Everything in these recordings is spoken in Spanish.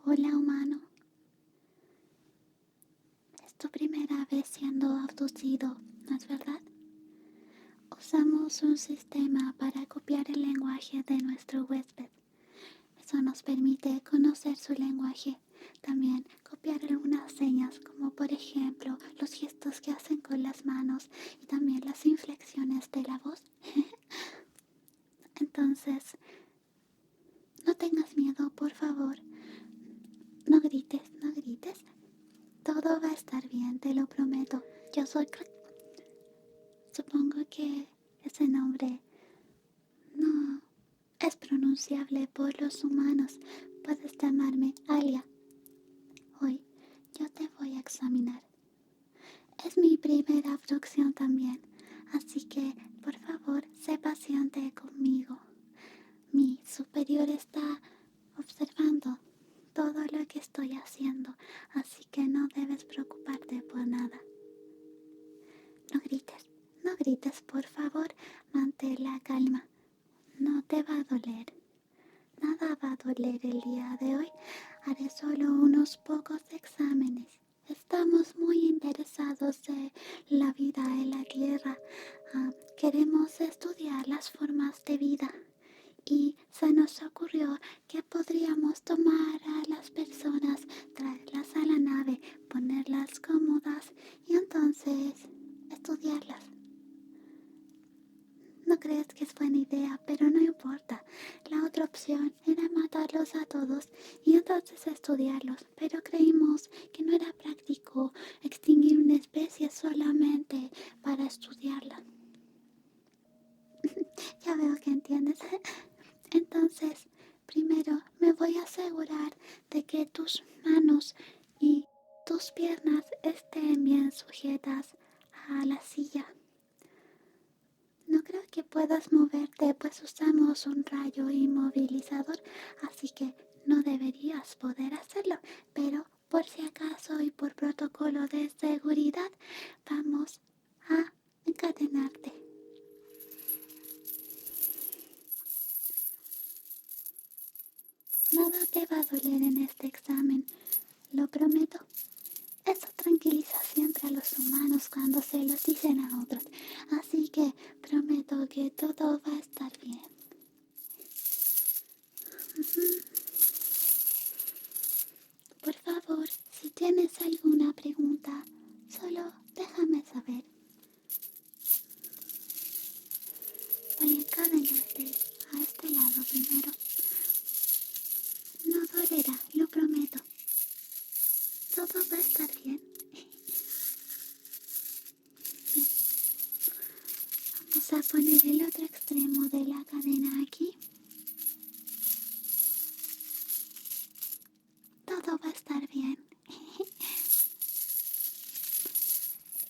Hola humano, es tu primera vez siendo abducido, ¿no es verdad? Usamos un sistema para copiar el lenguaje de nuestro huésped. Eso nos permite conocer su lenguaje. También copiar algunas señas, como por ejemplo los gestos que hacen con las manos y también las inflexiones de la voz. Entonces, no tengas miedo, por favor. No grites, no grites. Todo va a estar bien, te lo prometo. Yo soy... Supongo que ese nombre no es pronunciable por los humanos. Puedes llamarme Alia. Hoy yo te voy a examinar. Es mi primera abducción también, así que por favor sé paciente conmigo. Mi superior está observando todo lo que estoy haciendo, así que no debes preocuparte por nada. No grites, no grites, por favor, mantén la calma. No te va a doler. Nada va a doler el día de hoy. Haré solo unos pocos exámenes. Estamos muy interesados en la vida en la Tierra. Queremos estudiar las formas de vida. Y se nos ocurrió que podríamos tomar a las personas, traerlas a la nave, ponerlas cómodas y entonces estudiarlas. No crees que es buena idea, pero no importa. La otra opción era matarlos a todos y entonces estudiarlos, pero creímos que no era práctico extinguir una especie solamente para estudiarla. Ya veo que entiendes. Entonces, primero me voy a asegurar de que tus manos y tus piernas estén bien sujetas a la silla. No creo que puedas moverte, pues usamos un rayo inmovilizador, así que no deberías poder hacerlo. Pero por si acaso y por protocolo de seguridad, vamos a encadenarte. Nada te va a doler en este examen, lo prometo. Eso tranquiliza siempre a los humanos cuando se los dicen a otros, así que prometo que todo va a estar bien. Por favor, si tienes alguna pregunta, solo déjame saber. Voy a encadenarte a este lado primero. No dolerá, lo prometo. Todo va a estar bien. Bien, vamos a poner el otro extremo de la cadena aquí. Todo va a estar bien.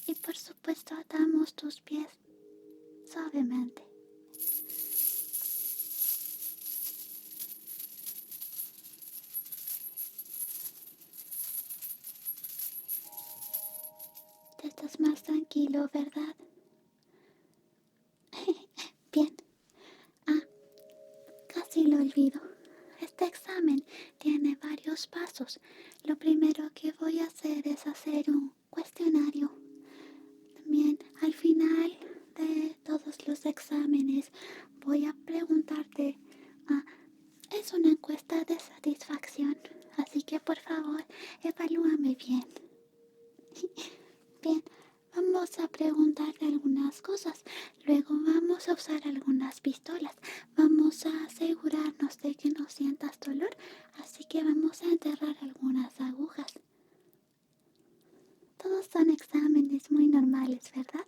Y por supuesto atamos tus pies suavemente. Te estás más tranquilo, ¿verdad? Bien. Casi lo olvido. Este examen tiene varios pasos. Lo primero que voy a hacer es hacer un cuestionario. También al final de todos los exámenes voy a preguntarte, es una encuesta de satisfacción, así que por favor evalúame bien. Bien, vamos a preguntarte algunas cosas. Luego vamos a usar algunas pistolas. Vamos a asegurarnos de que no sientas dolor, así que vamos a enterrar algunas agujas. Todos son exámenes muy normales, ¿verdad?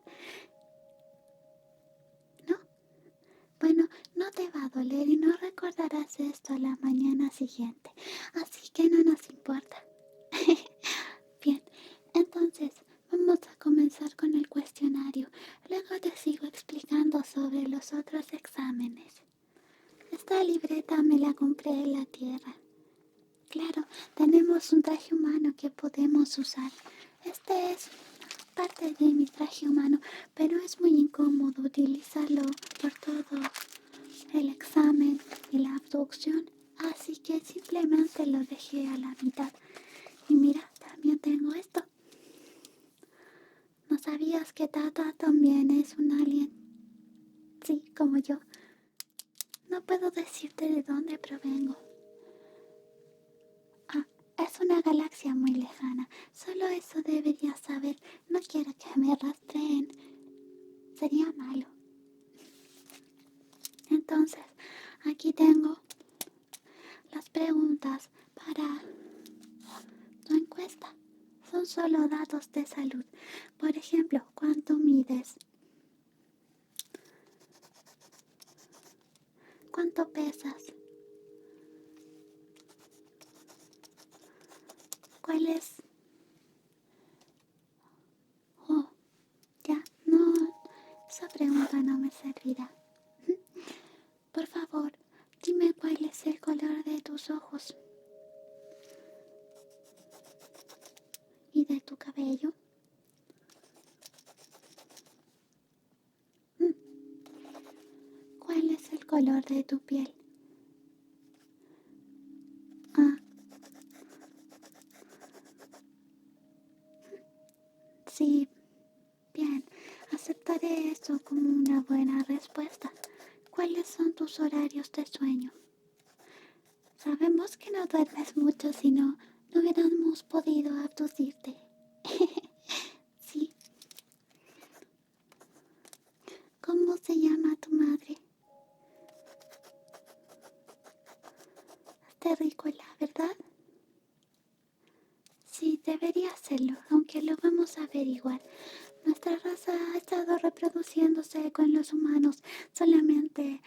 ¿No? Bueno, no te va a doler y no recordarás esto a la mañana siguiente, así que no nos importa. Bien, entonces vamos a comenzar con el cuestionario. Luego te sigo explicando sobre los otros exámenes. Esta libreta me la compré en la Tierra. Claro, tenemos un traje humano que podemos usar. Este es parte de mi traje humano, pero es muy incómodo utilizarlo por todo el examen y la abducción. Así que simplemente lo dejé a la mitad. Y mira, también tengo esto. ¿No sabías que Tata también es un alien? Sí, como yo. No puedo decirte de dónde provengo. Ah, es una galaxia muy lejana. Solo eso deberías saber. No quiero que me rastreen. Sería malo. Entonces, aquí tengo las preguntas para tu encuesta. Son solo datos de salud. Por ejemplo, ¿cuánto mides? ¿Cuánto pesas? ¿Cuál es? Oh, ya, no, esa pregunta no me servirá. Por favor, dime cuál es el color de tus ojos y de tu cabello. Mm, ¿Cuál es el color de tu piel? Ah, sí, bien, aceptaré eso como una buena respuesta. ¿Cuáles son tus horarios de sueño? Sabemos que no duermes mucho, si no, no hubiéramos podido abducirte. Sí. ¿Cómo se llama tu madre? Es terrícola, ¿verdad? Sí, debería hacerlo, aunque lo vamos a averiguar. Nuestra raza ha estado reproduciéndose con los humanos solamente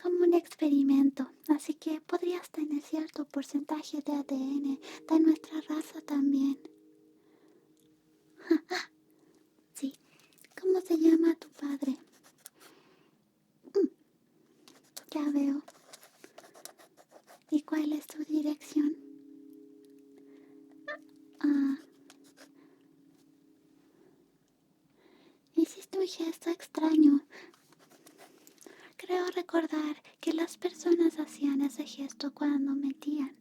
como un experimento, así que podrías tener cierto porcentaje de ADN de nuestra raza también. Sí, ¿cómo se llama tu padre? Ya veo. ¿Y cuál es tu dirección? Ah, hiciste un gesto extraño. Creo recordar que las personas hacían ese gesto cuando mentían.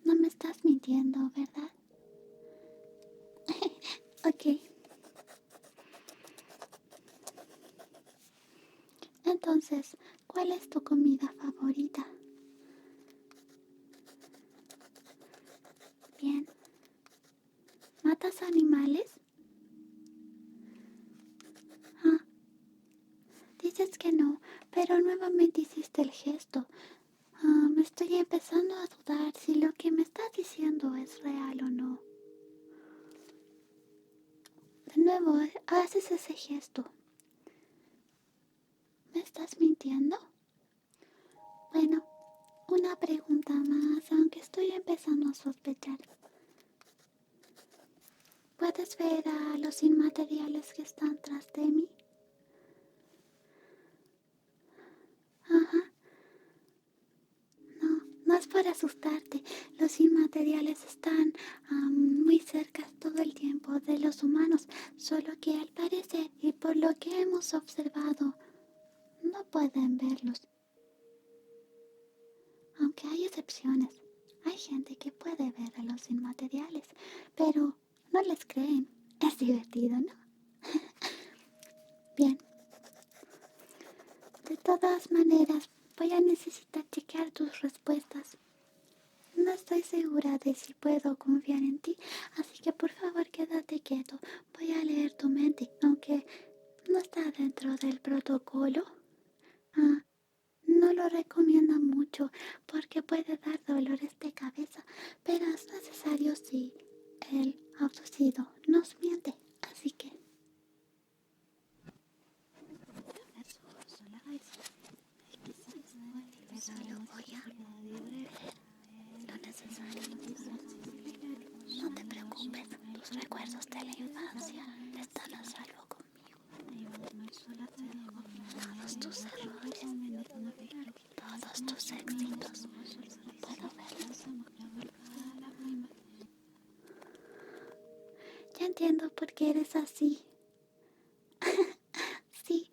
No me estás mintiendo, ¿verdad? Ok. Entonces, ¿cuál es tu comida favorita? Bien. ¿Matas animales? Ah, dices que no, pero nuevamente hiciste el gesto. Me estoy empezando a dudar si lo que me estás diciendo es real o no. De nuevo, haces ese gesto. ¿Me estás mintiendo? Bueno, una pregunta más, aunque estoy empezando a sospechar. ¿Puedes ver a los inmateriales que están tras de mí? Ajá. No, no es para asustarte. Los inmateriales están muy cerca todo el tiempo de los humanos, solo que al parecer y por lo que hemos observado, no pueden verlos. Aunque hay excepciones. Hay gente que puede ver a los inmateriales, pero no les creen. Es divertido, ¿no? Bien. De todas maneras, voy a necesitar chequear tus respuestas. No estoy segura de si puedo confiar en ti, así que por favor quédate quieto. Voy a leer tu mente, aunque no está dentro del protocolo. Ah, no lo recomiendo mucho porque puede dar dolores de cabeza, pero es necesario si el abducido nos miente, así que... Solo voy a leer lo necesario. No te preocupes, tus recuerdos de la infancia están a salvo conmigo. Todos tus errores, todos tus éxitos, puedo verlos. Ya entiendo por qué eres así. Sí,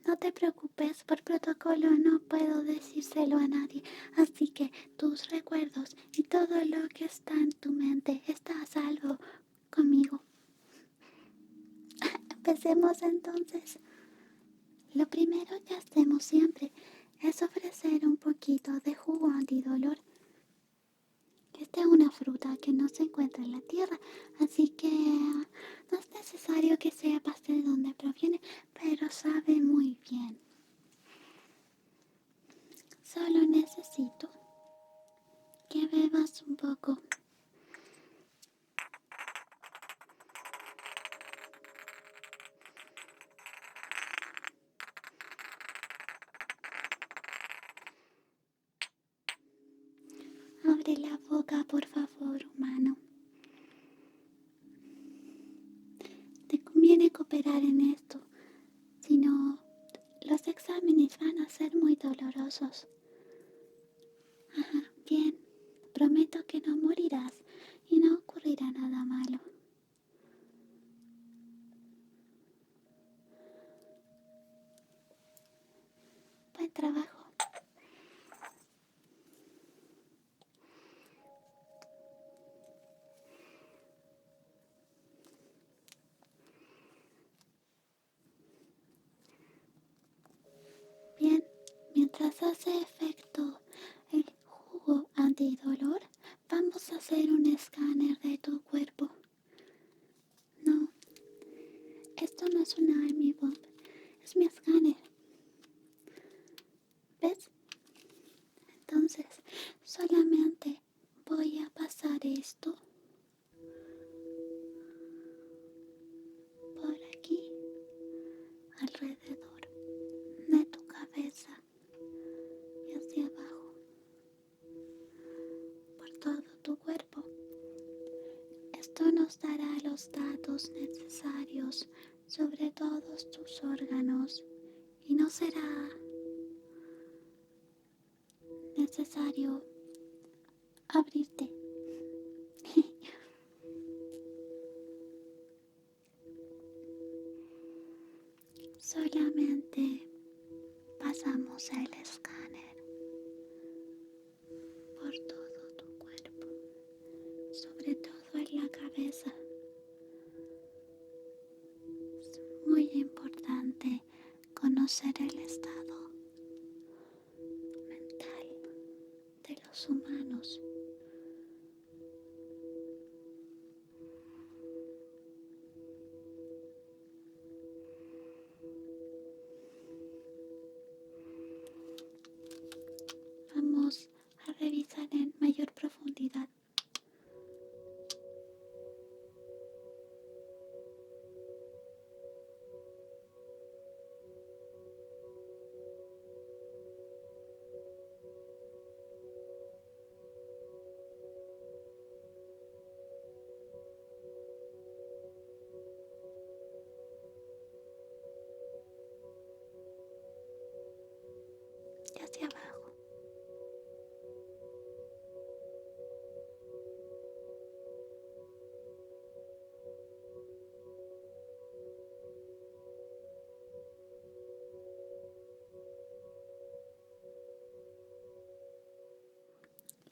no te te preocupes, por protocolo no puedo decírselo a nadie, así que tus recuerdos y todo lo que está en tu mente está a salvo conmigo. Empecemos entonces. Lo primero que hacemos siempre es ofrecer un poquito de jugo antidolor. Esta es una fruta que no se encuentra en la tierra, así que no es necesario que sepas de dónde proviene, pero sabe muy bien. Solo necesito que bebas un poco. Abre la boca, por favor, humano. Te conviene cooperar en esto, si no, los exámenes van a ser muy dolorosos. Ajá, bien. Prometo que no morirás y no ocurrirá nada malo. Buen trabajo. Bien, mientras hace efecto el jugo antidolor, vamos a hacer un escáner de tu cuerpo. No, esto no es una Army Bomb, es mi escáner. ¿Ves? Entonces, solamente voy a pasar esto por aquí, alrededor de tu cabeza y hacia abajo, por todo tu cuerpo. Esto nos dará los datos necesarios sobre todos tus órganos y no será necesario abrirte. Solamente pasamos el escáner por todo tu cuerpo, sobre todo en la cabeza. Es muy importante conocer el estado mental de los humanos. Vamos a revisar en mayor profundidad. Y hacia abajo.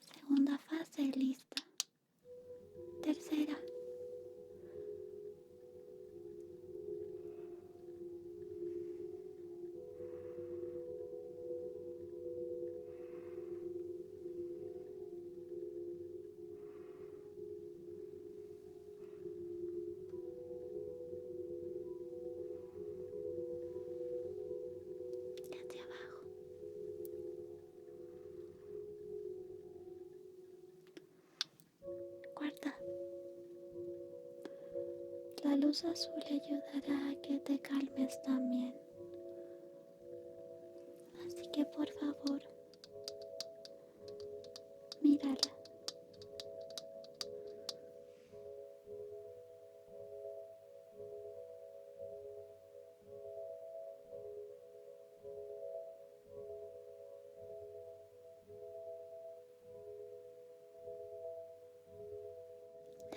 Segunda fase lista. Tercera. Y hacia abajo. Cuarta. La luz azul ayudará a que te calmes también. Así que por favor, mírala.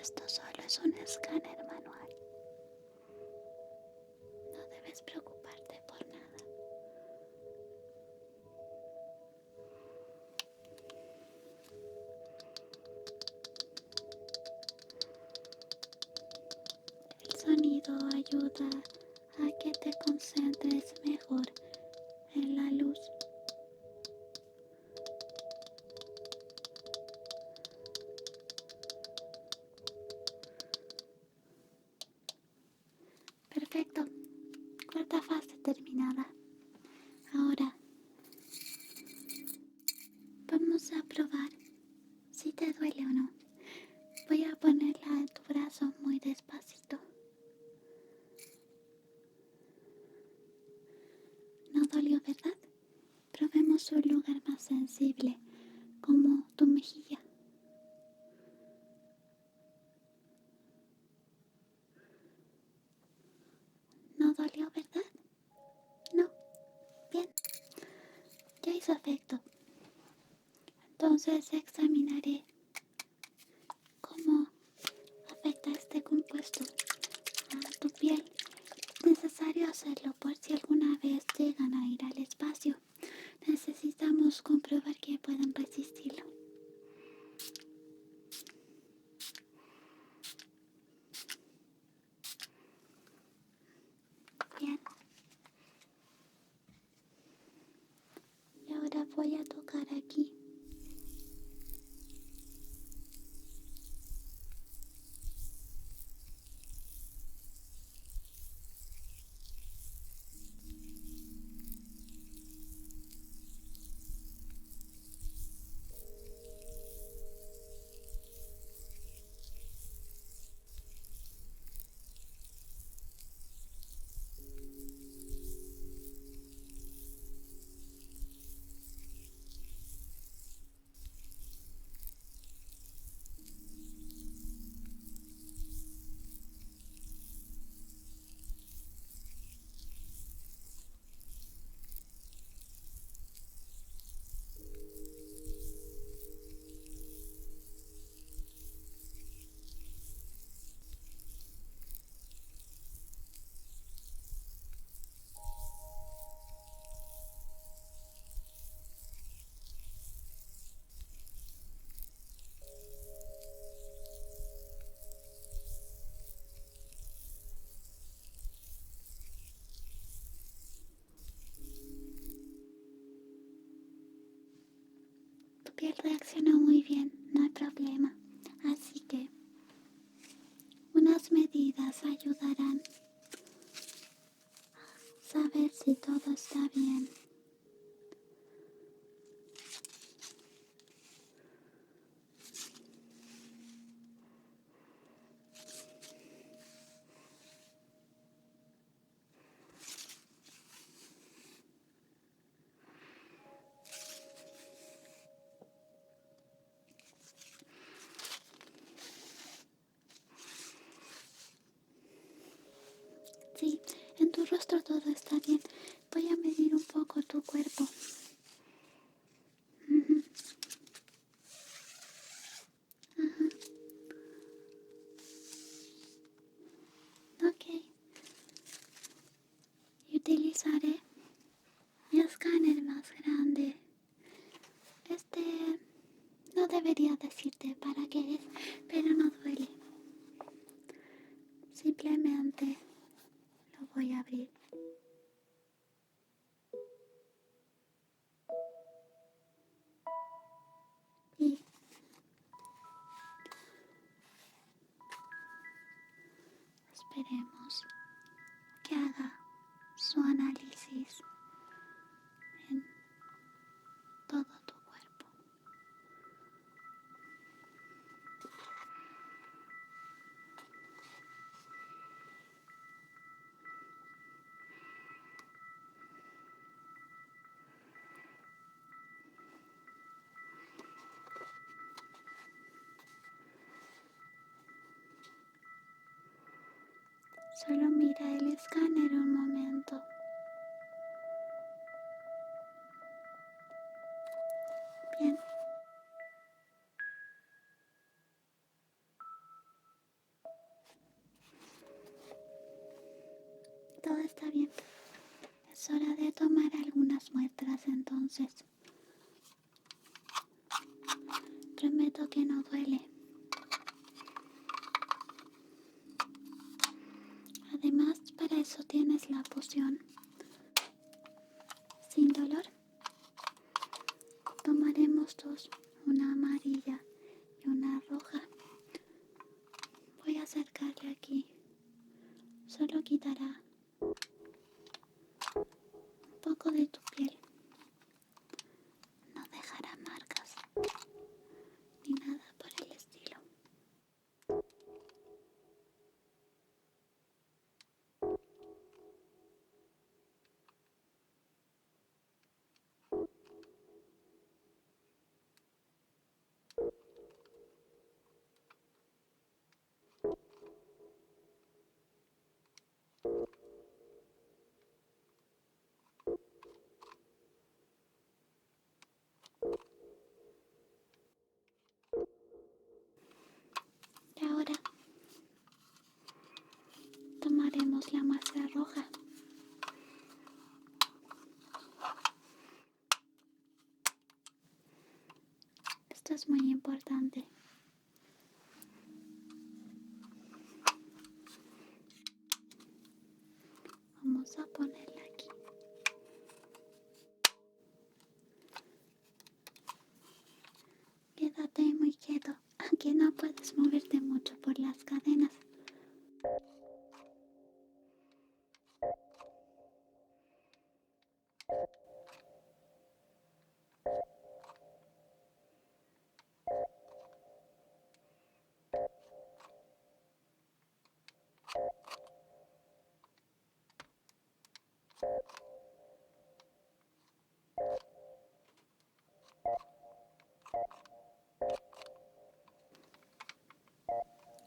Esto solo es un escáner manual. No debes preocuparte por nada. ayuda a que te concentres mejor en la luz. Perfecto. Cuarta fase terminada. Ahora vamos a probar si te duele o no. Voy a ponerla en tu brazo muy despacito. No dolió, ¿verdad? Probemos un lugar más sensible, como tu mejilla. No dolió, ¿verdad? No. Bien. Ya hizo efecto. Entonces examinaré cómo afecta este compuesto a tu piel. Es necesario hacerlo por si alguna vez llegan a ir al espacio. Necesitamos comprobar que pueden resistirlo. Bien. Y ahora voy a tocar aquí. Tu piel reaccionó muy bien, no hay problema. Así que unas medidas ayudarán a saber si todo está bien. Sí, en tu rostro todo está bien. Voy a medir un poco tu cuerpo. Ujú. Ajá. Ok. Y utilizaré mi escáner más grande. Este no debería decirte para qué es, pero no duele. Simplemente lo voy a abrir. Y esperemos que haga su análisis en todo tu cuerpo. Solo mira el escáner un momento. Bien. Todo está bien. Es hora de tomar algunas muestras entonces. Prometo que no duele. Además, para eso tienes la poción sin dolor. Tomaremos dos, una amarilla y una roja. Voy a acercarle aquí. Solo quitará un poco de tu piel. No dejará marcas ni nada por el estilo. Y ahora tomaremos la muestra roja. Esto es muy importante. Vamos a ponerla aquí. Quédate muy quieto, aunque no puedes moverte mucho por las cadenas.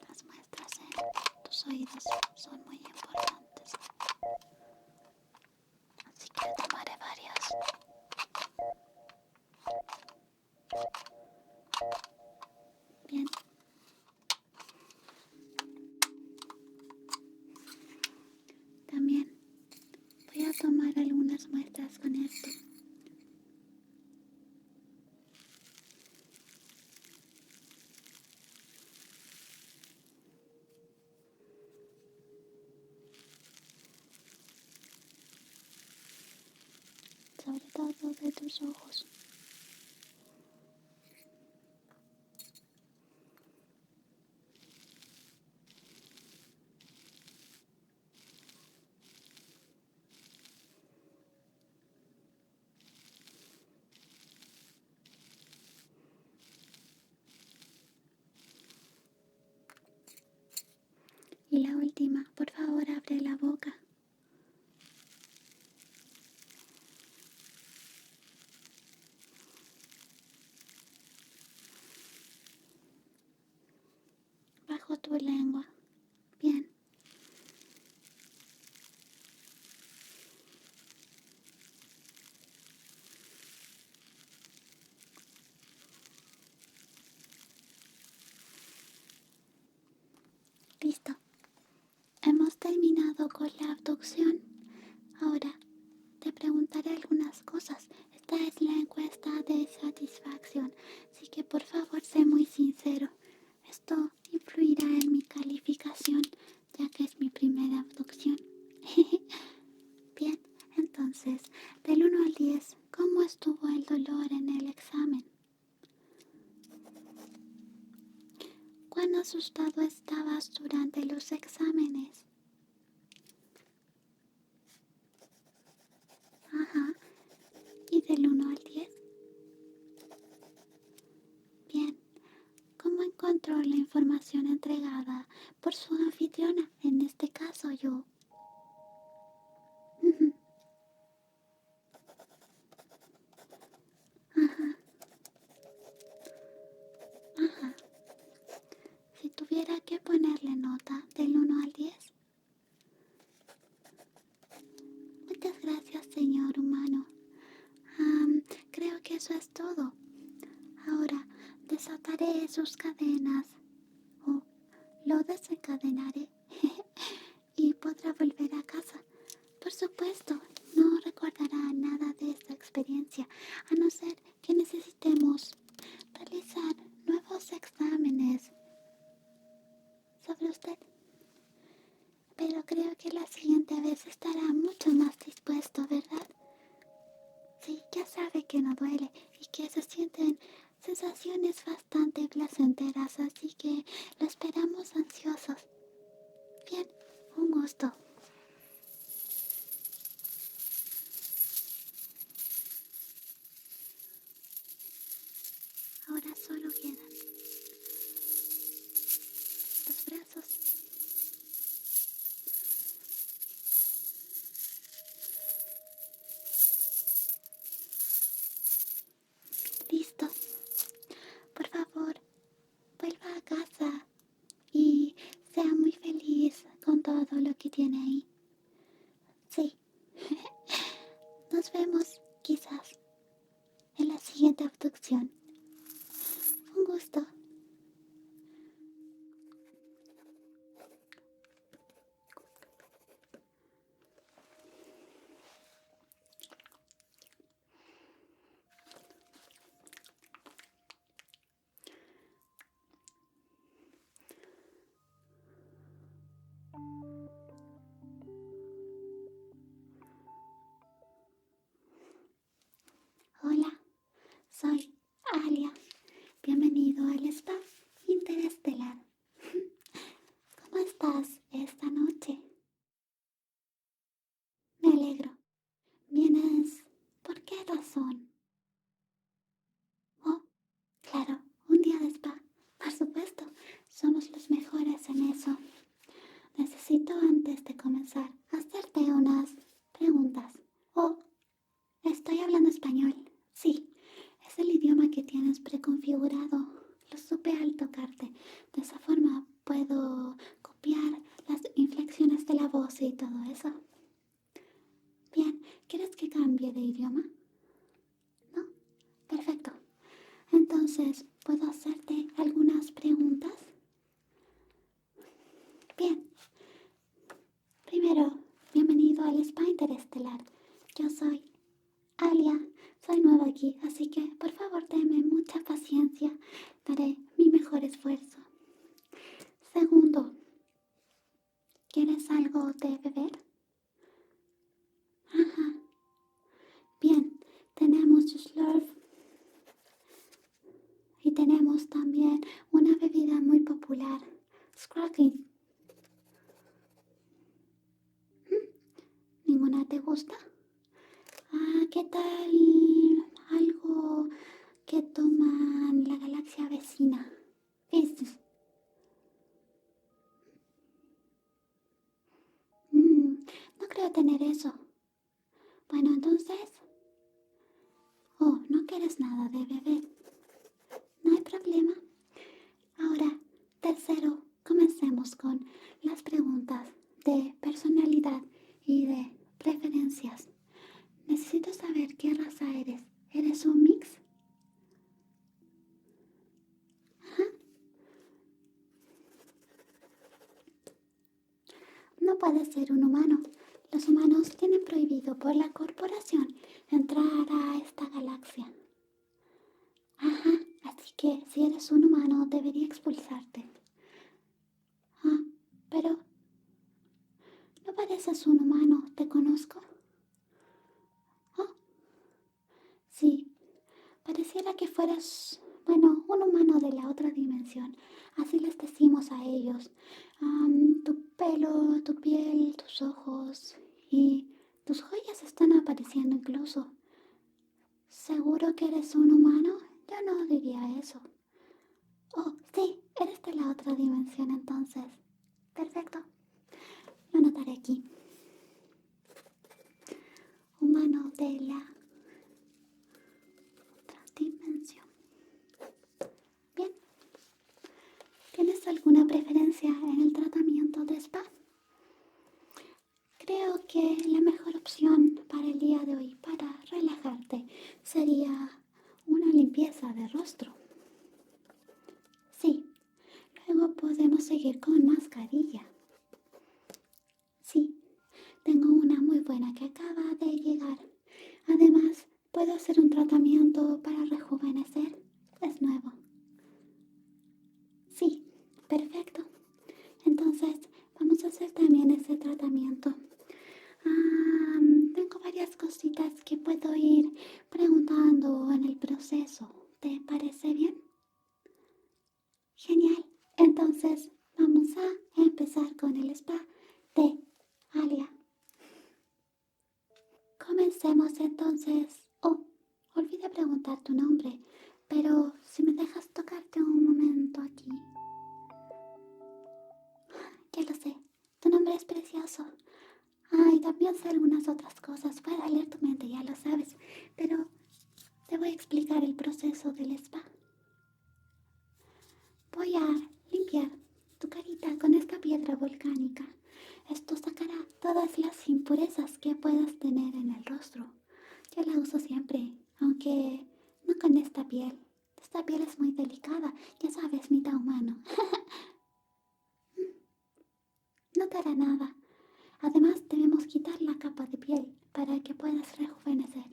Las muestras en tus oídos son muy importantes, así que tomaré varias. Bien. También voy a tomar algunas muestras con esto. Sobre todo de tus ojos. Y la última, por favor, abre la boca. Bajo tu lengua. Bien. Listo. Hemos terminado con la abducción. Ahora te preguntaré algunas cosas. Esta es la encuesta de satisfacción, así que por favor sé muy sincero. Esto influirá en mi calificación, ya que es mi primera abducción. Bien, entonces, del 1 al 10, ¿cómo estuvo el dolor en el examen? ¿Cuán asustado estabas durante los exámenes? Ajá. ¿Y del 1 al 10? Bien. ¿Cómo encontró la información entregada por su anfitriona? En este caso, yo. Ujú. Ajá. Ajá. Si tuviera que ponerle nota del 1 al 10. Muchas gracias, señor humano. Creo que eso es todo. Ahora desataré sus cadenas o lo desencadenaré y podrá volver a casa. Por supuesto, no recordará nada de esta experiencia, a no ser que necesitemos realizar nuevos exámenes sobre usted. Pero creo que la siguiente sensaciones bastante placenteras, así que lo esperamos ansiosos. Bien, un gusto. Ahora solo quedan los brazos. Listo. Por favor, vuelva a casa y sea muy feliz con todo lo que tiene ahí. Sí. Nos vemos quizás en la siguiente abducción. Un gusto. Hola, soy Alia. Bienvenido al spa interestelar. ¿Cómo estás esta noche? Me alegro. ¿Vienes? ¿Por qué razón? Oh, claro, un día de spa. Por supuesto, somos los mejores en eso. Necesito antes de comenzar hacerte unas preguntas. Oh, estoy hablando español. Sí, es el idioma que tienes preconfigurado. Lo supe al tocarte. De esa forma puedo copiar las inflexiones de la voz y todo eso. Bien, ¿quieres que cambie de idioma? ¿No? Perfecto. Entonces, ¿puedo hacerte algunas preguntas? Bien. Primero, bienvenido al Spa Interestelar. Yo soy Alia, soy nueva aquí, así que por favor denme mucha paciencia. Daré mi mejor esfuerzo. Segundo, ¿quieres algo de beber? Ajá. Bien, tenemos Slurp y tenemos también una bebida muy popular, Sparkling. ¿Ninguna te gusta? Ah, ¿qué tal algo que toman la galaxia vecina? Fizz. No creo tener eso. Bueno, entonces... Oh, no quieres nada de beber. No hay problema. Ahora, tercero, comencemos con las preguntas de personalidad y de preferencias. Necesito saber qué raza eres. ¿Eres un mix? Ajá. No puedes ser un humano. Los humanos tienen prohibido por la corporación entrar a esta galaxia. Ajá, así que si eres un humano debería expulsarte. Ah, pero no pareces un humano, ¿te conozco? Oh, sí, pareciera que fueras, bueno, un humano de la otra dimensión. Así les decimos a ellos. Tu pelo, tu piel, tus ojos y tus joyas están apareciendo incluso. ¿Seguro que eres un humano? Yo no diría eso. Oh, sí, eres de la otra dimensión entonces. Perfecto. Lo anotaré aquí. Humano de la otra dimensión. Bien. ¿Tienes alguna preferencia en el tratamiento de spa? Creo que la mejor opción para el día de hoy, para relajarte, sería una limpieza de rostro. Sí, luego podemos seguir con mascarilla. Sí, tengo una muy buena que acaba de llegar. Además, puedo hacer un tratamiento para rejuvenecer. Es nuevo. Sí, perfecto. Entonces, vamos a hacer también ese tratamiento. Tengo varias cositas que puedo ir preguntando en el proceso. ¿Te parece bien? Entonces, vamos a empezar con el spa de Alia. Comencemos entonces. Oh, olvidé preguntar tu nombre, pero si me dejas tocarte un momento aquí. Ya lo sé, tu nombre es precioso. Ay, también sé algunas otras cosas. Puedo leer tu mente, ya lo sabes. Pero te voy a explicar el proceso del spa. Voy a limpiar tu carita con esta piedra volcánica. Esto sacará todas las impurezas que puedas tener en el rostro. Yo la uso siempre, aunque no con esta piel. Esta piel es muy delicada, ya sabes, mitad humano. No te hará nada. Además, debemos quitar la capa de piel para que puedas rejuvenecer.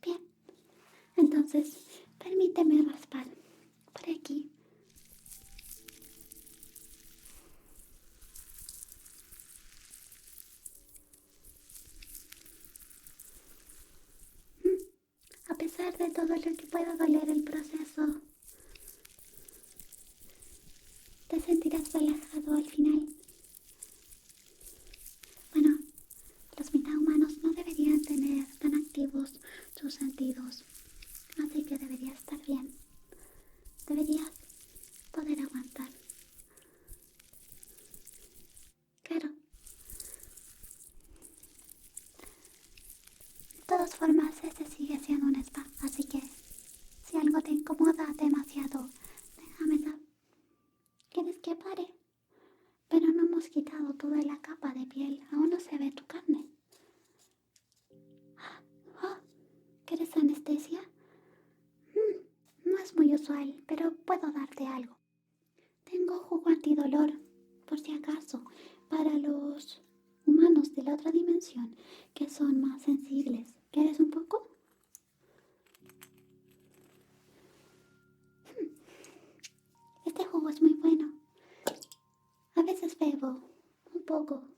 Bien, entonces permíteme raspar por aquí. A pesar de todo lo que pueda doler el proceso, te sentirás relajado al final. Bueno, los metahumanos no deberían tener tan activos sus sentidos, así que debería estar bien. Deberías poder aguantar. Claro. De todas formas, este sigue siendo un spa, así que si algo te incomoda demasiado, déjame saber. ¿Quieres que pare? Pero no hemos quitado toda la capa de piel, aún no se ve tu carne. Oh, ¿quieres anestesia? No es muy usual, pero puedo darte algo. Tengo jugo antidolor, por si acaso, para los humanos de la otra dimensión que son más sensibles. ¿Quieres un poco? Este jugo es muy bueno. A veces bebo un poco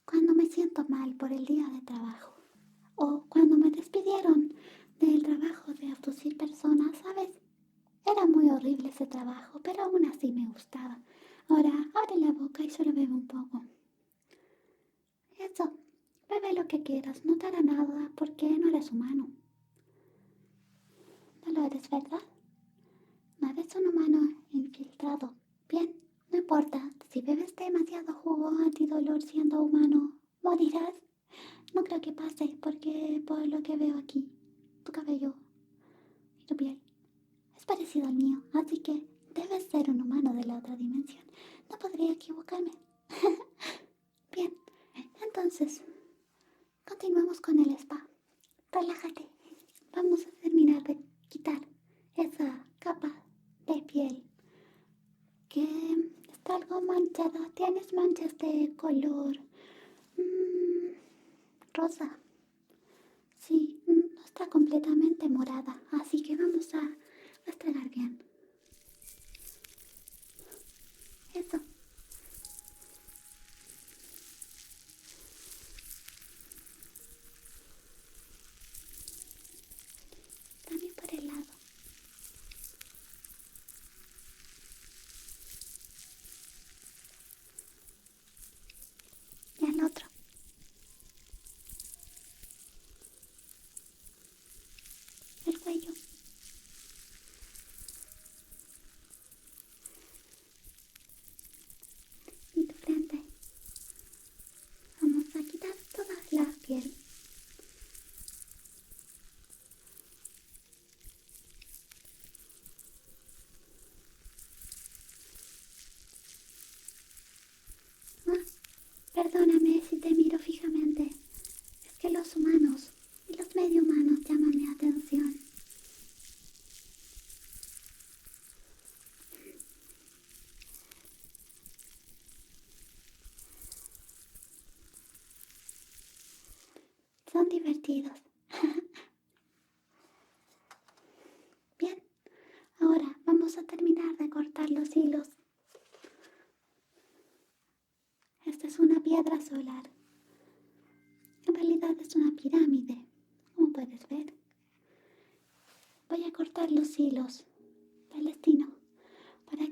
cuando me siento mal por el día de trabajo o cuando me despidieron del trabajo de abducir personas, ¿sabes? Era muy horrible ese trabajo, pero aún así me gustaba. Ahora abre la boca y solo bebe un poco. Eso, bebe lo que quieras, no te hará nada porque no eres humano. No lo eres, ¿verdad? No eres un humano infiltrado. Bien, no importa, si bebes demasiado jugo antidolor siendo humano, morirás. No creo que pase porque por lo que veo aquí, tu cabello y tu piel es parecido al mío, así que debes ser un humano de la otra dimensión. No podría equivocarme. Bien, entonces, continuamos con el spa. Relájate. Vamos a terminar de quitar esa capa de piel que está algo manchada. Tienes manchas de color rosa. Sí, no está completamente morada, así que vamos a restregar bien. Eso. También por el lado. Y al otro. El cuello. Y tu frente. Vamos a quitar toda la piel. Ah, perdóname si te miro fijamente. Es que los humanos y los medio humanos llaman mi atención. Son divertidos. Bien, ahora vamos a terminar de cortar los hilos. Esta es una piedra solar. En realidad es una pirámide, como puedes ver. Voy a cortar los hilos del destino para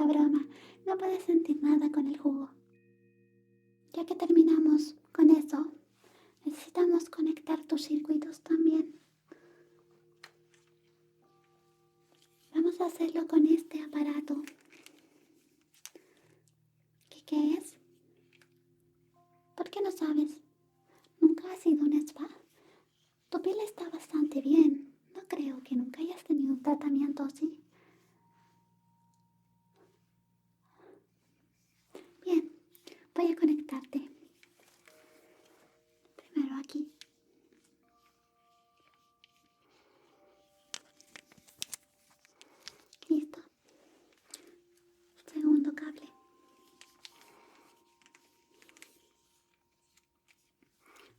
Poca broma, no puedes sentir nada con el jugo. Ya que terminamos con eso, necesitamos conectar tus circuitos también. Vamos a hacerlo con este aparato. ¿Qué es? ¿Por qué no sabes? Nunca has ido a un spa. Tu piel está bastante bien. No creo que nunca hayas tenido un tratamiento así. Bien, voy a conectarte. Primero aquí. Listo. Segundo cable.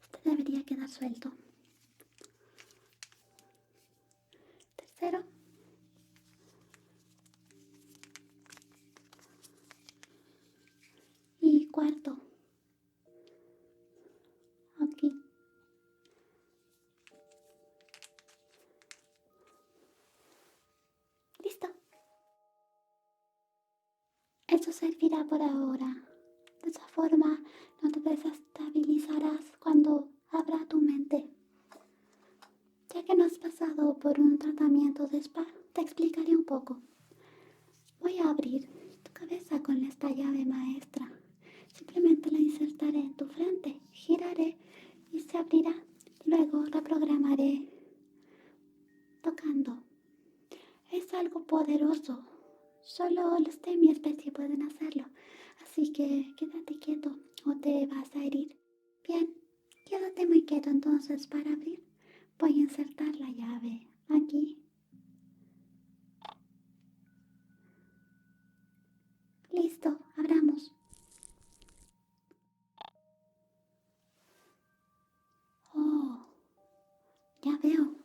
Este debería quedar suelto. Tercero. Y cuarto. Aquí. Listo. Eso servirá por ahora. De esa forma no te desestabilizarás cuando abra tu mente. Ya que no has pasado por un tratamiento de spa, te explicaré un poco. Voy a abrir tu cabeza con esta llave maestra. Simplemente la insertaré en tu frente, giraré y se abrirá. Luego reprogramaré tocando. Es algo poderoso. Solo los de mi especie pueden hacerlo. Así que quédate quieto o te vas a herir. Bien, quédate muy quieto entonces para abrir. Voy a insertar la llave aquí. Listo, abramos. Oh, ya veo.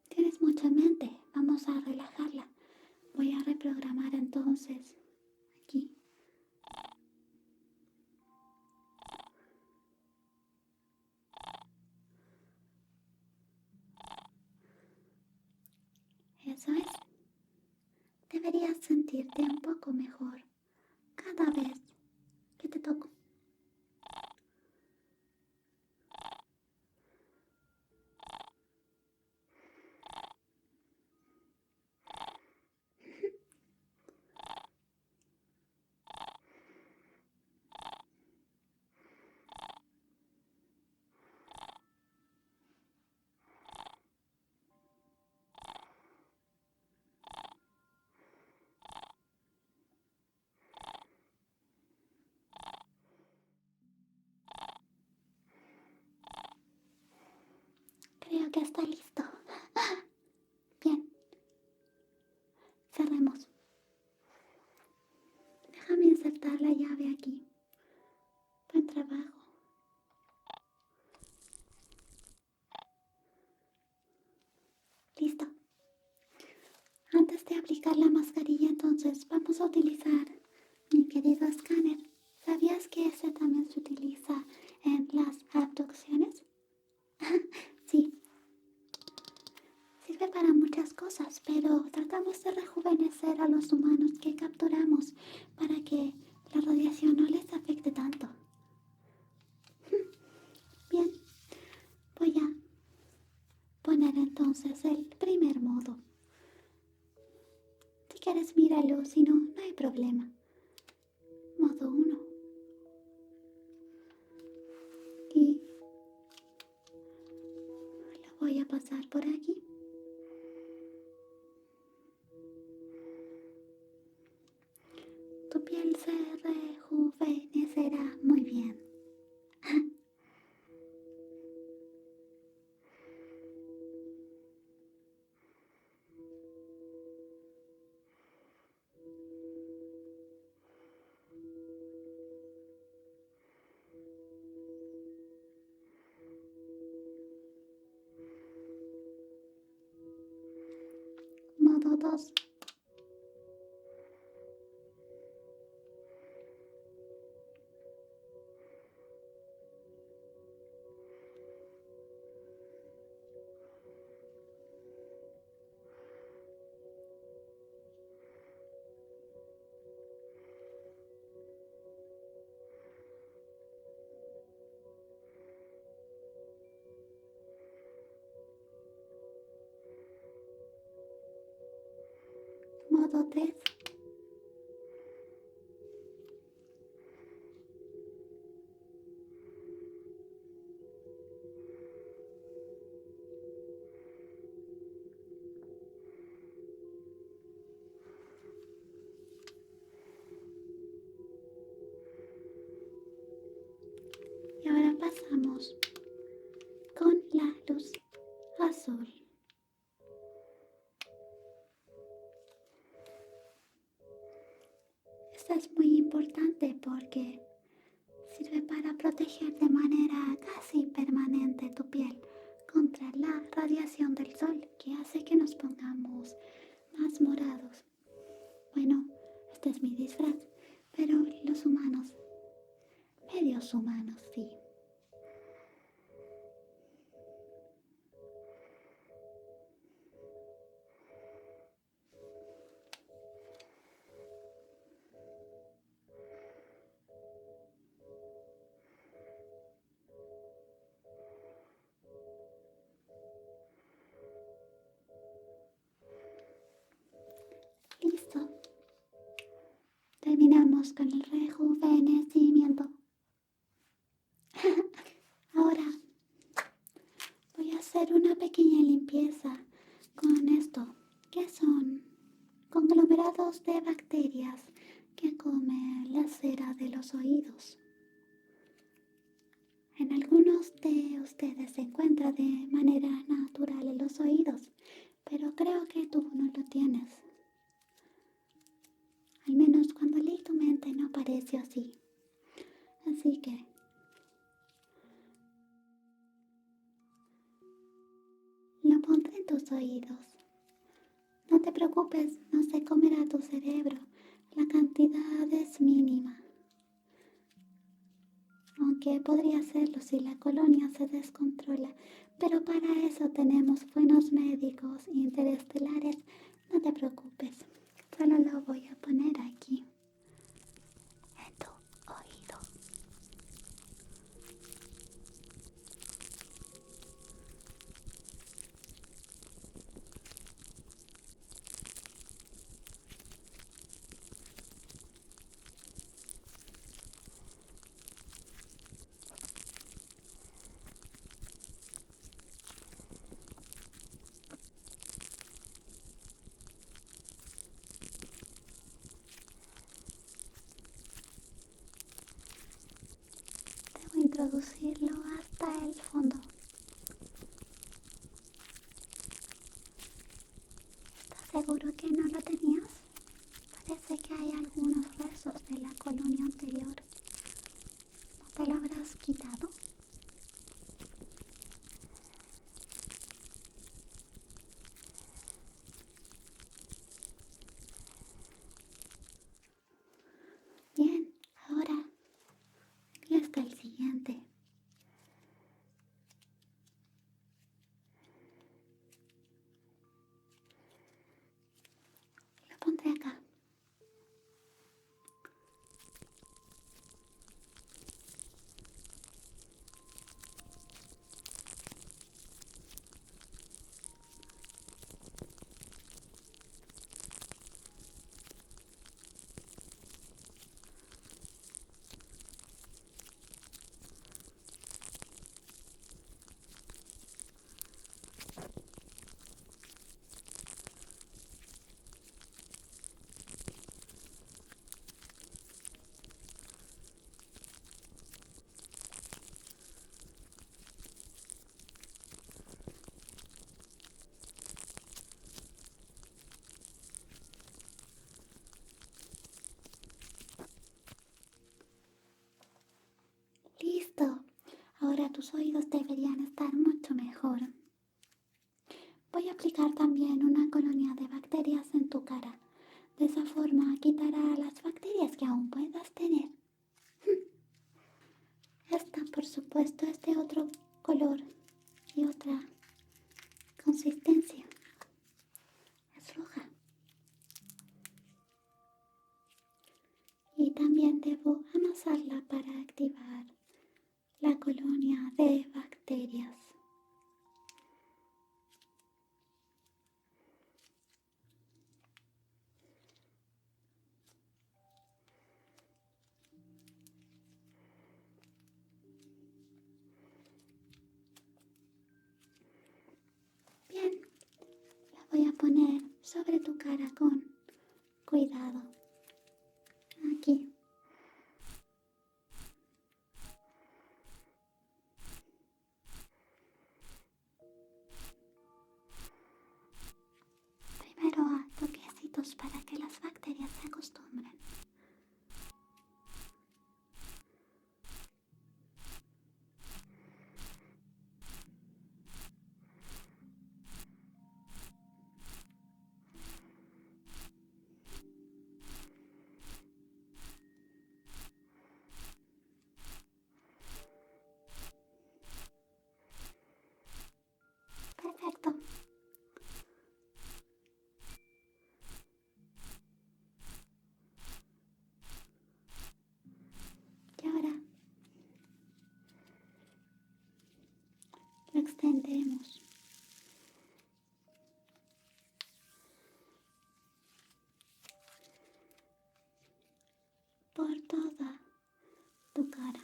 Tienes mucha mente. Vamos a relajarla. Voy a reprogramar entonces aquí. Eso es. Deberías sentirte un poco mejor cada vez que te toco. Creo que está listo. Bien, cerremos. Déjame insertar la llave aquí. Buen trabajo. Listo. Antes de aplicar la mascarilla, entonces vamos a utilizar mi querido escáner. ¿Sabías que ese también se utiliza en las abducciones? Sí, sirve para muchas cosas, pero tratamos de rejuvenecer a los humanos que capturamos para que la radiación no les afecte tanto. Bien, voy a poner entonces el primer modo. Si quieres, míralo, si no, no hay problema. Modo 1. Y lo voy a pasar por aquí. Tu piel se rejuvenecerá muy bien. Modo 2. modo 3. Y ahora pasamos con la luz azul. Esta es muy importante porque sirve para proteger de manera casi permanente tu piel contra la radiación del sol que hace que nos pongamos más morados. Bueno, este es mi disfraz, pero los humanos, medios humanos, sí. Listo. Terminamos con el rejuvenecimiento. Ahora voy a hacer una pequeña limpieza con esto, que son conglomerados de bacterias que comen la cera de los oídos. En algunos de ustedes se encuentra de manera natural en los oídos, pero creo que tú no lo tienes. Al menos cuando leí tu mente no pareció así. Así que lo pondré en tus oídos. No te preocupes, no se comerá tu cerebro. La cantidad es mínima. Aunque podría hacerlo si la colonia se descontrola. Pero para eso tenemos buenos médicos interestelares. No te preocupes. Solo lo voy a poner aquí, en tu oído. Debo introducirlo hasta el fondo. ¿Estás seguro que no lo tenías? Parece que hay algunos restos de la colonia anterior. ¿No te lo habrás quitado? Bien, ahora aquí está el siguiente. Lo pondré acá. Listo. Ahora tus oídos deberían estar mucho mejor. Voy a aplicar también una colonia de bacterias en tu cara. De esa forma quitará las bacterias que aún puedas tener. Esta, por supuesto, es de otro color y otra consistencia. Es roja. Y también debo amasarla para activar la colonia de bacterias. poner sobre tu cara con cuidado. Aquí. Primero a toquecitos para que las bacterias se acostumbren. Perfecto. Y ahora lo extendemos por toda tu cara.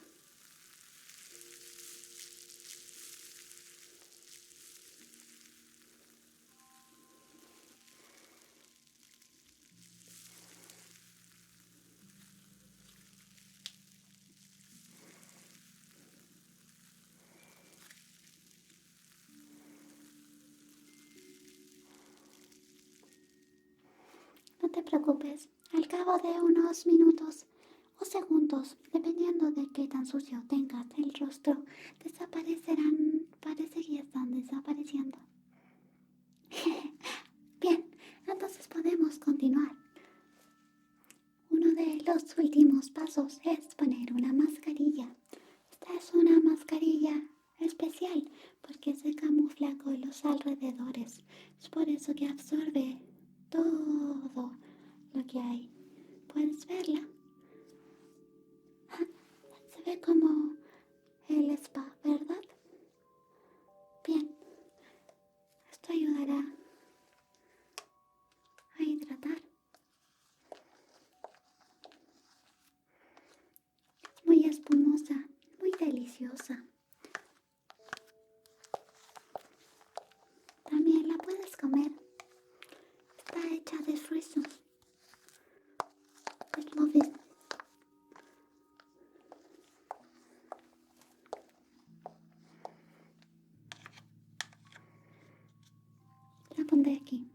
No te preocupes, al cabo de unos minutos o segundos, dependiendo de qué tan sucio tengas el rostro, desaparecerán, parece que ya están desapareciendo. Bien, entonces podemos continuar. Uno de los últimos pasos es poner una mascarilla. Esta es una mascarilla especial porque se camufla con los alrededores. Es por eso que absorbe todo lo que hay. ¿Puedes verla? Se ve como el spa, ¿verdad? Bien, esto ayudará a hidratar. Muy espumosa, muy deliciosa. También la puedes comer. Está hecha de frutos. I love it. La pondré aquí.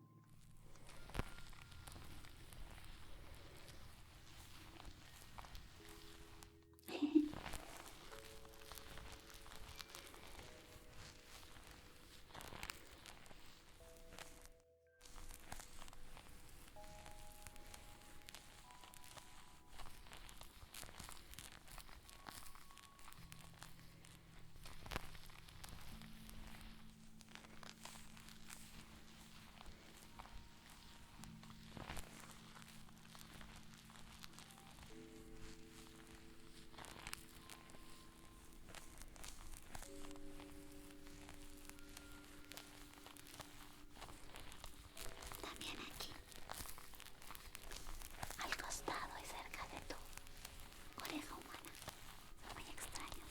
También aquí, al costado y cerca de tu oreja humana. Son muy extraños.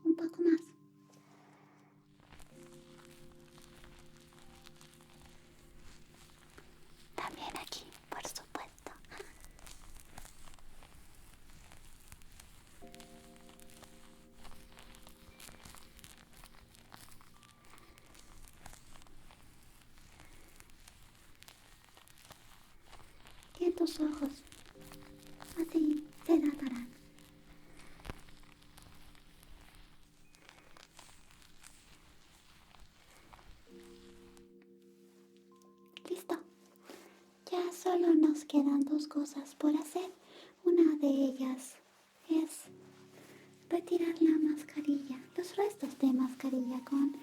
Un poco más. También aquí, por supuesto. Y en tus ojos. Así se hidratarán. Listo. Ya solo nos quedan dos cosas por hacer. Una de ellas es retirar la mascarilla, los restos de mascarilla con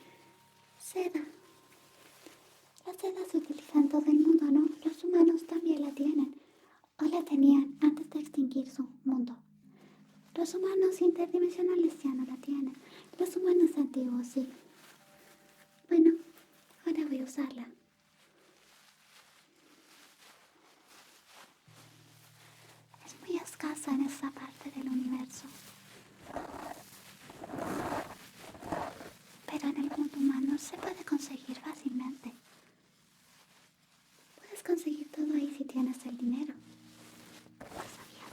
seda. La seda se utiliza en todo el mundo, ¿no? Los humanos también la tienen, o la tenían antes de extinguir su mundo. Los humanos interdimensionales ya no la tienen. Los humanos antiguos sí. Bueno, ahora voy a usarla. Es muy escasa en esa parte del universo. inmenso. Pero en el mundo humano se puede conseguir fácilmente. Puedes conseguir todo ahí si tienes el dinero. ¿Lo sabías?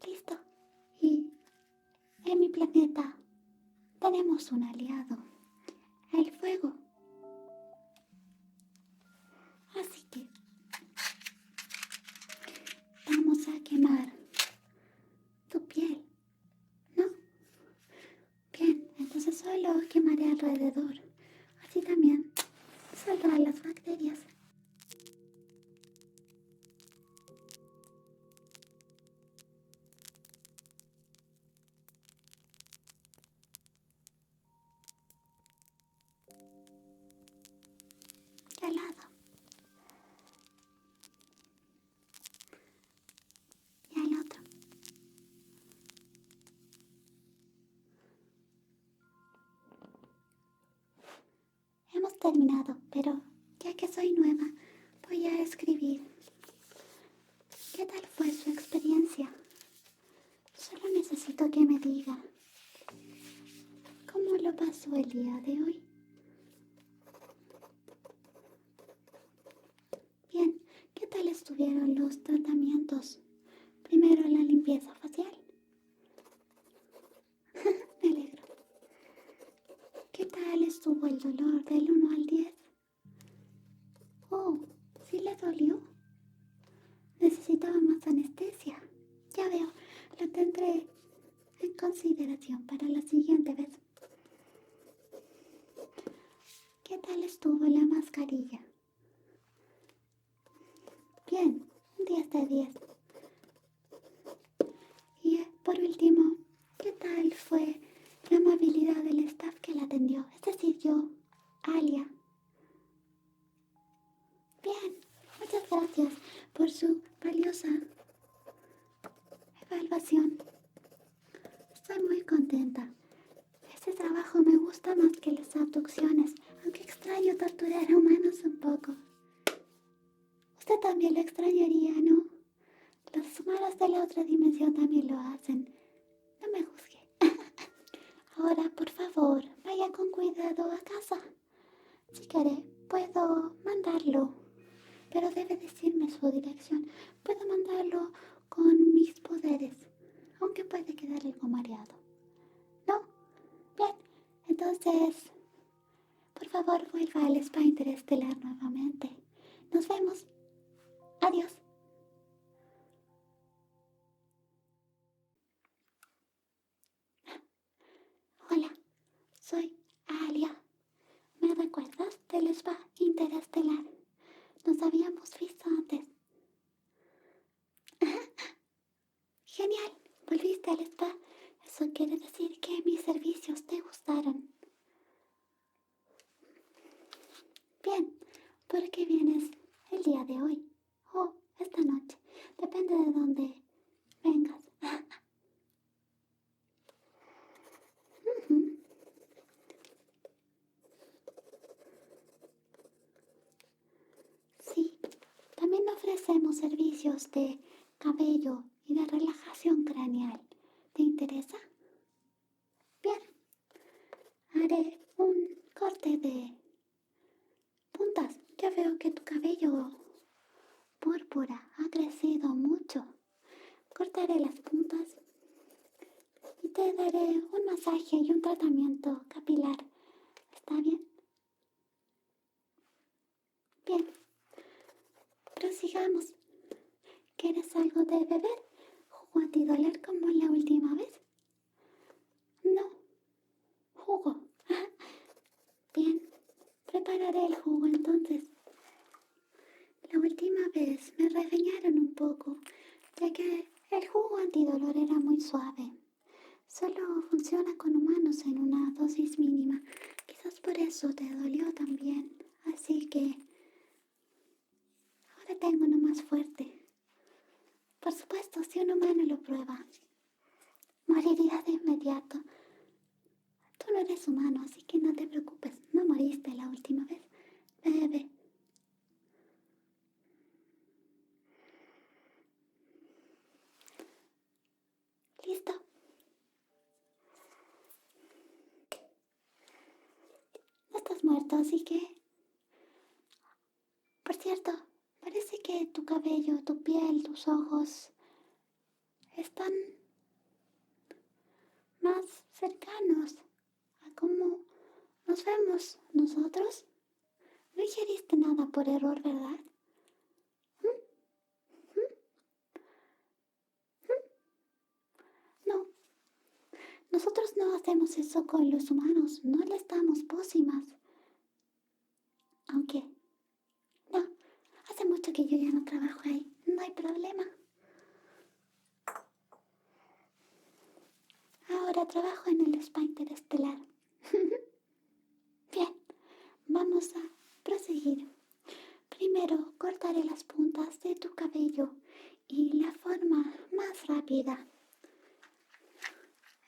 Listo. Y en mi planeta tenemos un aliado, el fuego. Así que vamos a quemar tu piel, ¿no? Bien, entonces solo quemaré alrededor. Así también saldrán las bacterias. Y al lado. Y al otro. Hemos terminado, pero ya que soy nueva, voy a escribir. ¿Qué tal fue su experiencia? Solo necesito que me diga cómo lo pasó el día de hoy. Bien, ¿qué tal estuvieron los tratamientos? Primero la limpieza facial. Me alegro. ¿Qué tal estuvo el dolor del 1 al 10? Oh, ¿sí le dolió? Necesitaba más anestesia. Ya veo, lo tendré en consideración para la siguiente vez. ¿Qué tal estuvo la mascarilla? Bien, 10 de 10. Y por último, ¿qué tal fue la amabilidad del staff que la atendió? Es decir, yo, Alia. Bien, muchas gracias por su valiosa evaluación. Estoy muy contenta. Este trabajo me gusta más que las abducciones, aunque extraño torturar a humanos un poco. Usted también lo extrañaría, ¿no? Los humanos de la otra dimensión también lo hacen. No me juzgue. Ahora, por favor, vaya con cuidado a casa. Si quiere, puedo mandarlo, pero debe decirme su dirección. Puedo mandarlo con mis poderes, aunque puede quedar algo mareado. ¿No? Bien, entonces, por favor, vuelva al spa interestelar nuevamente. Nos vemos. Adiós. Hola, soy Alia. ¿Me recuerdas del spa interestelar? Nos habíamos visto antes. Genial, volviste al spa. Eso quiere decir que mis servicios te gustaron. Bien, ¿por qué vienes el día de hoy? O esta noche. Depende de dónde vengas. Ujú. Sí, también ofrecemos servicios de cabello y de relajación craneal. ¿Te interesa? Bien, haré un corte de puntas. Ya veo que tu cabello púrpura ha crecido mucho. Cortaré las puntas y te daré un masaje y un tratamiento capilar. ¿Está bien? Bien, prosigamos. ¿Quieres algo de beber? ¿Jugo antidolor como la última vez? No. Jugo. Bien, prepararé el jugo entonces. La última vez me regañaron un poco, ya que el jugo antidolor era muy suave. Solo funciona con humanos en una dosis mínima. Quizás por eso te dolió también. Así que ahora tengo uno más fuerte. Por supuesto, si un humano lo prueba, moriría de inmediato. Tú no eres humano, así que no te preocupes. No moriste la última vez. Bebe. ¿Listo? No estás muerto, así que... Por cierto, parece que tu cabello, tu piel, tus ojos están más cercanos a cómo nos vemos nosotros. No ingeriste nada por error, ¿verdad? No, nosotros no hacemos eso con los humanos, no les damos pócimas. Aunque, no, hace mucho que yo ya no trabajo ahí, no hay problema. Ahora trabajo en el spa interestelar. Bien, vamos a proseguir. Primero cortaré las puntas de tu cabello y la forma más rápida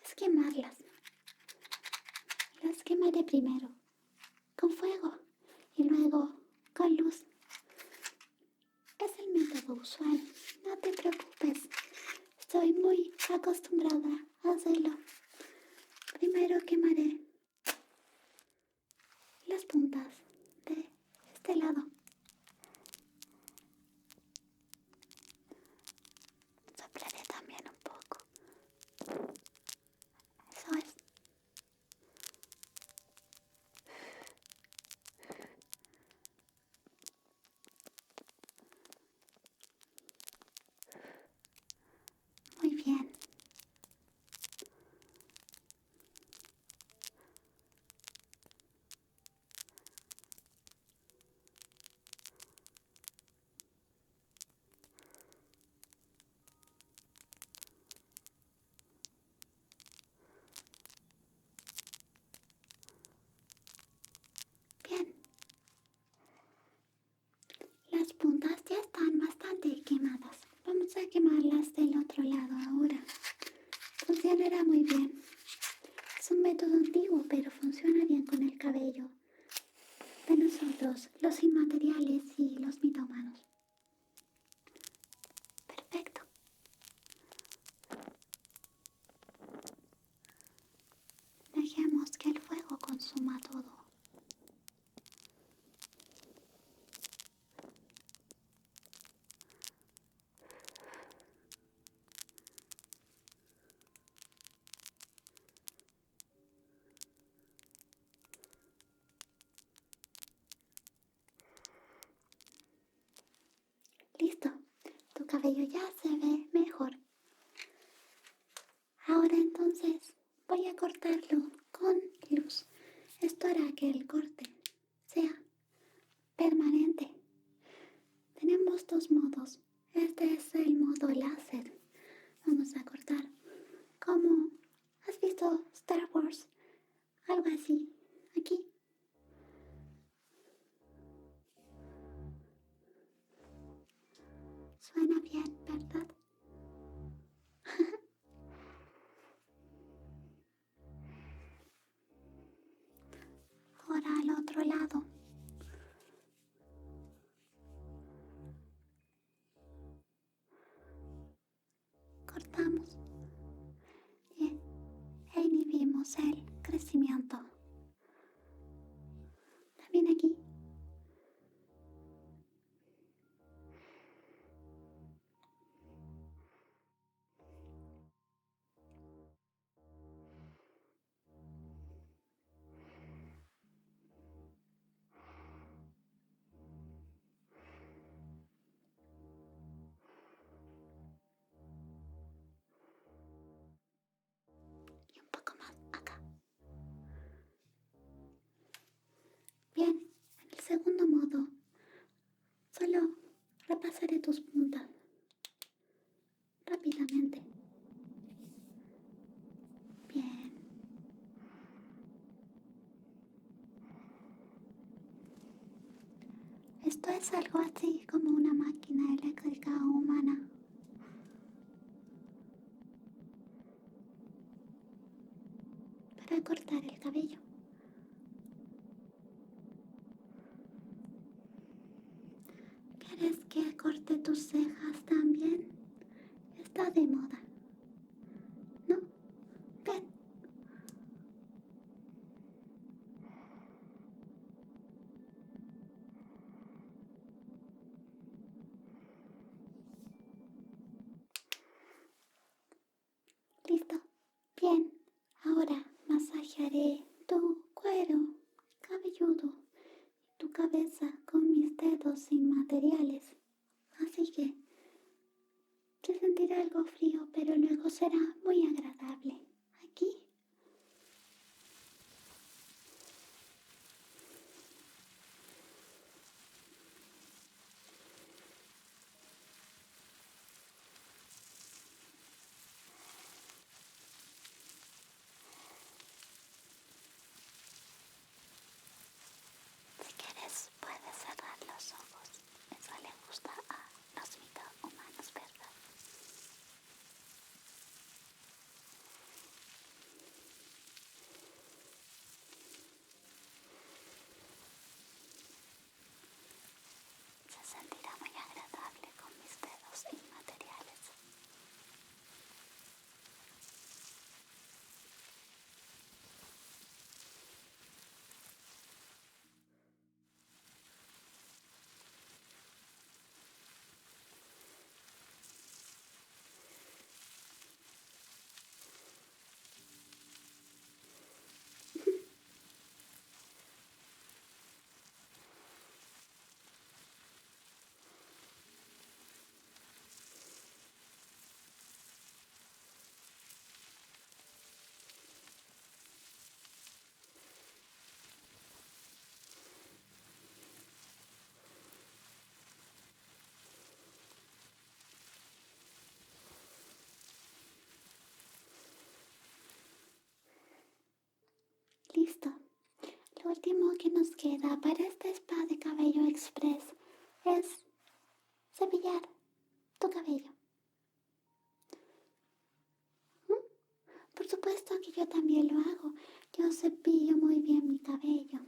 es quemarlas. Las quemaré primero con fuego y luego con luz. Es el método usual, no te preocupes. Estoy muy acostumbrada a hacerlo. Primero quemaré las puntas de este lado. Soplaré también un poco. Eso es. Muy bien. Bien. Las puntas ya están bastante quemadas. Vamos a quemarlas del otro lado ahora. Funcionará muy bien. Es un método antiguo, pero funciona bien con el cabello de nosotros, los inmateriales y los mitomanos. Perfecto. Dejemos que el fuego consuma todo. Listo. Tu cabello ya se ve mejor. Ahora entonces voy a cortarlo con luz. Esto hará que el corte sea permanente. Tenemos dos modos. Este es el modo láser. Vamos a cortar como has visto Star Wars, algo así. Aquí. Suena bien, ¿verdad? Ahora al otro lado. Cortamos y inhibimos el crecimiento. También aquí. tus puntas rápidamente. Bien. Esto es algo así como una máquina eléctrica humana. Para cortar el cabello. ¿Quieres que corte tus cejas también? Está de moda, ¿no? Bien. Listo. Bien. Ahora masajearé tu cuero cabelludo y tu cabeza con mis dedos sin materiales. Así que se sentirá algo frío, pero luego será muy agradable. Aquí. Si quieres, puedes cerrar los ojos. Eso le gusta a los humanos, ¿verdad? Se sentirá muy agradable con mis dedos inmateriales. Listo. Lo último que nos queda para este spa de cabello express es cepillar tu cabello. ¿Mm? Por supuesto que yo también lo hago. Yo cepillo muy bien mi cabello.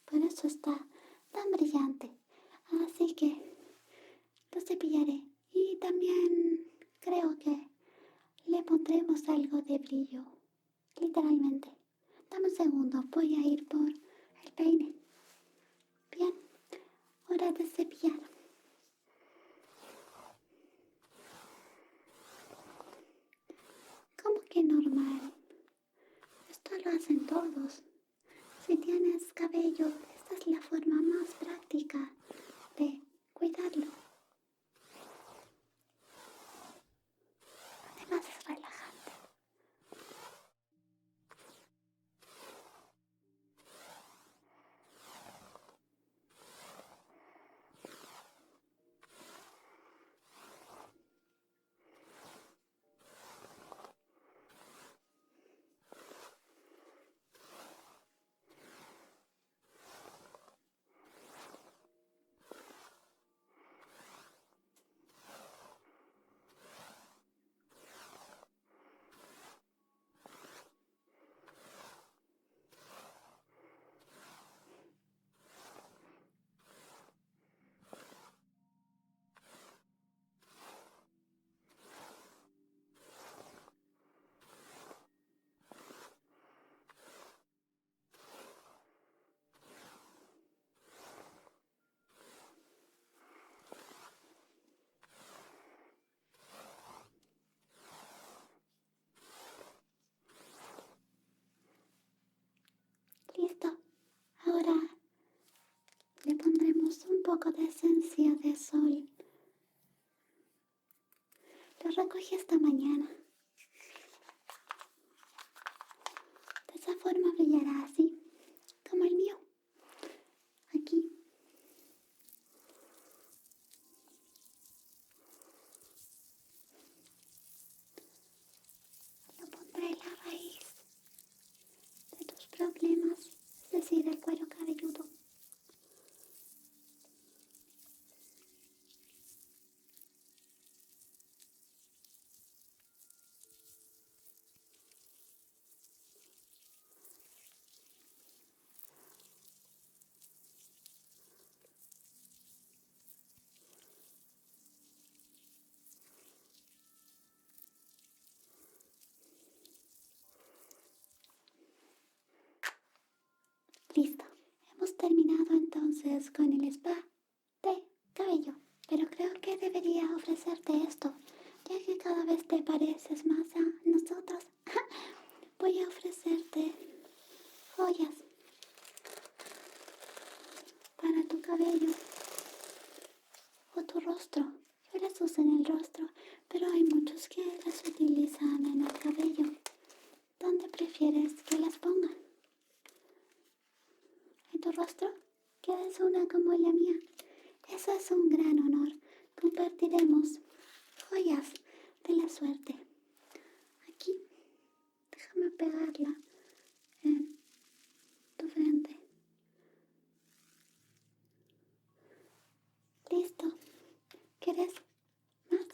Por eso está tan brillante. Así que lo cepillaré. Y también creo que le pondremos algo de brillo. Literalmente. Dame un segundo. Voy a ir por el peine. Bien. Hora de cepillar. ¿Cómo que normal? Esto lo hacen todos. Si tienes cabello, esta es la forma más práctica de cuidarlo. Además es relajante. Listo. Ahora le pondremos un poco de esencia de sol. Lo recogí esta mañana. De esa forma brillará así, como el mío. Aquí. entonces con el spa de cabello. Pero creo que debería ofrecerte esto, ya que cada vez te pareces más a nosotros. Voy a ofrecerte joyas para tu cabello o tu rostro. Yo las uso en el rostro, pero hay muchos que las utilizan en el cabello. ¿Dónde prefieres que las ponga? ¿En tu rostro? ¿Quieres una como la mía? Eso es un gran honor. Compartiremos joyas de la suerte. Aquí, déjame pegarla en tu frente. Listo. ¿Quieres más?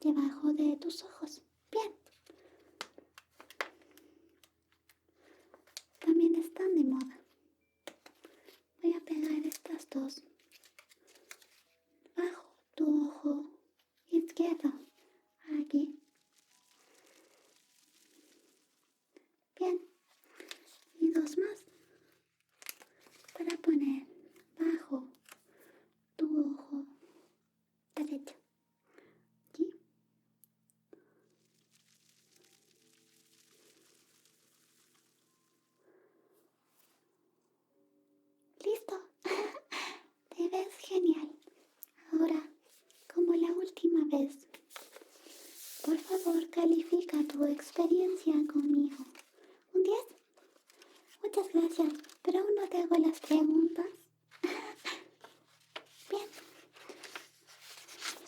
Debajo de tus ojos. Bien. También están de moda. Voy a pegar estas dos bajo tu ojo izquierdo. Aquí. Bien. Y dos más para poner bajo tu ojo derecho. Aquí. Listo. Te ves genial. Ahora, como la última vez, por favor califica tu experiencia conmigo. ¿Un 10? Muchas gracias, pero aún no te hago las preguntas. Bien.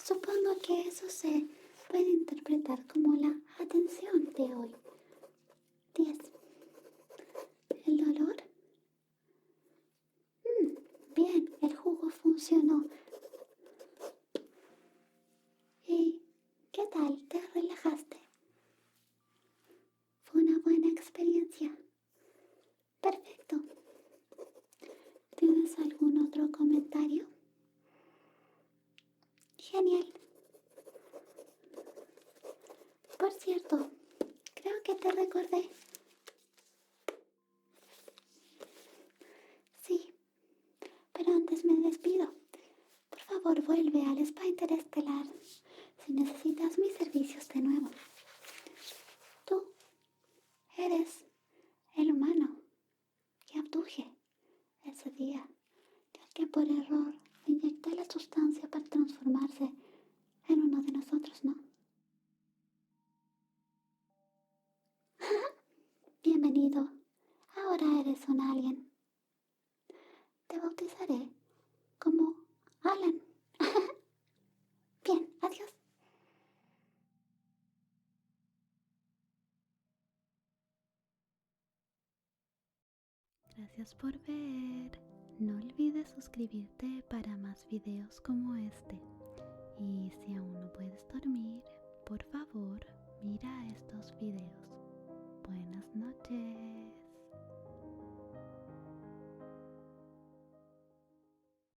Supongo que eso se puede interpretar como la atención de hoy. 10. ¿El dolor? Bien, el jugo funcionó. ¿Y qué tal? ¿Te relajaste? Fue una buena experiencia. Perfecto. ¿Tienes algún otro comentario? Genial. Por cierto, creo que te recordé. Sí, pero antes me despido. Por favor, vuelve al Spa Interestelar si necesitas mis servicios de nuevo. Tú eres el humano que abduje ese día, ya que por error inyecté la sustancia para transformarse en uno de nosotros, ¿no? Bienvenido. Ahora eres un alien. Te bautizaré como Alan. Bien, adiós. Gracias por ver. No olvides suscribirte para más videos como este.